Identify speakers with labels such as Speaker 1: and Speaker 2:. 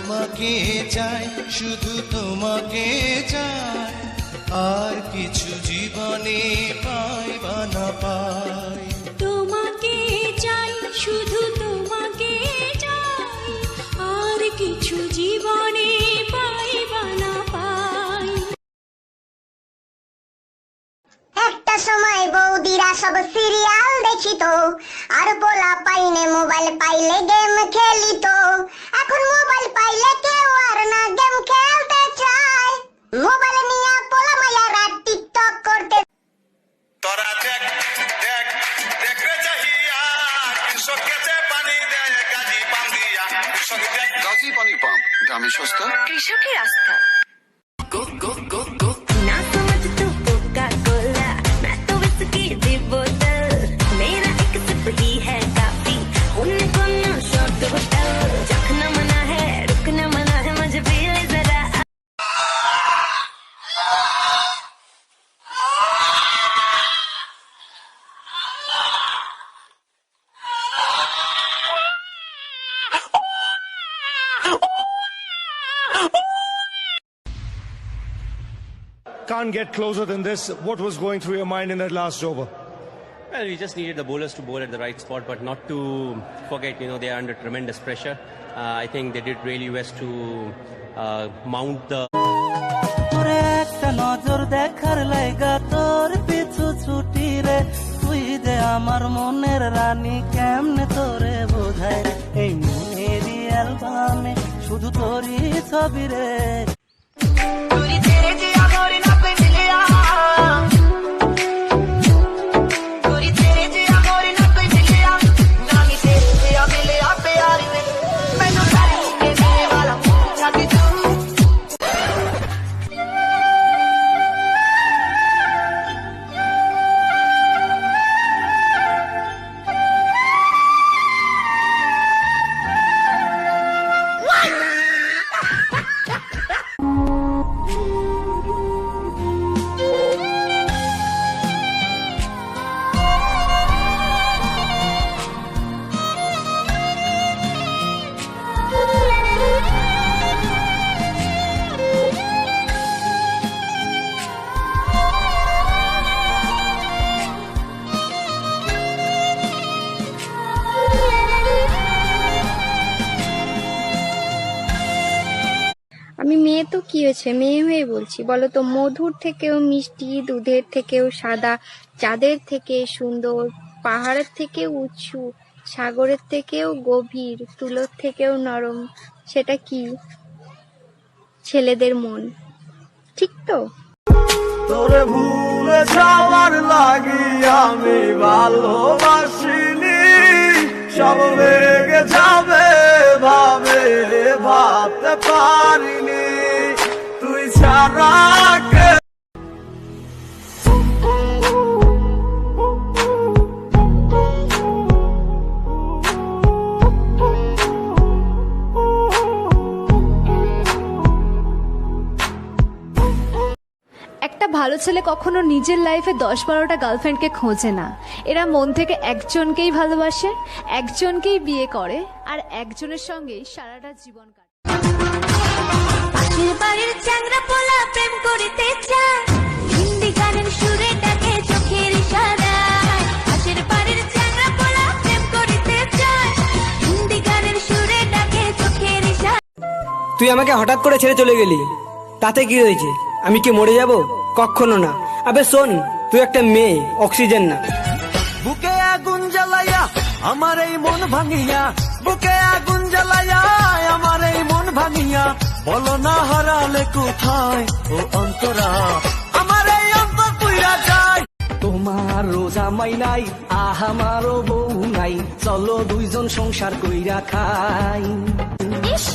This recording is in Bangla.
Speaker 1: তোমাকে চাই, শুধু তোমাকে চাই, আর কিছু জীবনে পাই বা না পাই।
Speaker 2: তোমাকে চাই, শুধু তোমাকে চাই, আর কিছু জীবনে পাই বা না পাই।
Speaker 3: একটা সময় বৌদিরা সব সিরিয়াল দেখিত, আর পোলা পাইনে মোবাইল পাইলে গেম খেলিত। এখন মোবাইল পাইলে কেউ আর না গেম খেলতে চায়, মোবাইল নিয়ে পোলা মাইয়ারা টিকটক করতে।
Speaker 4: তোরা দেখ দেখ দেখ রে চাহিয়া, কৃষক খেতে পানি দেয় গাজী পাম্প দিয়া। কৃষক দেখ,
Speaker 5: গাজী পানির পাম্প, গ্রামে সস্তা,
Speaker 6: কৃষকের আস্থা। ना समझ तू कोका कोला, मैं तो विस्की दी बोतल, मेरा एक सिप ही है काफी, उनको ना शॉट बोतल। चखना मना है, रुकना मना है, मुझे पी ले जरा।
Speaker 7: Can't get closer than this. What was going through your mind in that last over?
Speaker 8: Well, we just needed the bowlers to bowl at the right spot, but not to forget, they are under tremendous pressure. I think they did really best to mount the...
Speaker 9: একটা নজর দেখার লাইগা তোর পিছু ছুটি রে, তুই যে আমার মনের রানী, কেমনে তোরে বোঝায় রে, এই মনেরই অ্যালবামে শুধু তোরই ছবি রে।
Speaker 10: আমি মেয়ে তো কি হয়েছে, মেয়ে হয়ে বলছি বলো তো। মধুর থেকেও মিষ্টি, দুধের থেকেও সাদা, চাঁদের থেকে সুন্দর, পাহাড়ের থেকেও উঁচু, সাগরের থেকেও গভীর, তুলোর থেকেও নরম, সেটা কি? ছেলেদের মন, ঠিক তো?
Speaker 9: তোরে ভুলে যাওয়ার লাগি আমি ভালোবাসিনি, সব ভেঙে যাবে ভাবে ভাবতে পারিনি, তুই ছাড়া কে।
Speaker 11: একটা ভালো ছেলে কখনো নিজের লাইফে 10-12টা গার্লফ্রেন্ডকে খোঁজে না। এরা মন থেকে একজনকেই ভালোবাসে, একজনকেই বিয়ে করে, আর একজনের সঙ্গেই সারাটা জীবন কাটে।
Speaker 2: পাশের বাড়ির চ্যাংড়া পোলা প্রেম করিতে চায়, হিন্দি গানের সুরে ডাকে চোখের ইশারায়। পাশের বাড়ির চ্যাংড়া পোলা প্রেম করিতে চায়, হিন্দি গানের সুরে ডাকে চোখের ইশারায়।
Speaker 9: তুই আমাকে হঠাৎ করে ছেড়ে চলে গেলি, তাতে কি হয়েছে? আমি কি মরে যাব? কখনো না। আবে শোন, তুই একটা মেয়ে, অক্সিজেন না। বুকে আগুন জ্বালাইয়া আমার এই মন ভাঙিয়া, বুকে আগুন জ্বালাইয়া আমার এই মন ভাঙিয়া, বলো না হারালে কোথায় ও অন্তরা, আমার এই অন্তর পুইরা যায়। তোমার রোজা মাই নাই, আমারও বউ নাই, চলো দুইজন সংসার কইরা খাই।
Speaker 2: ইস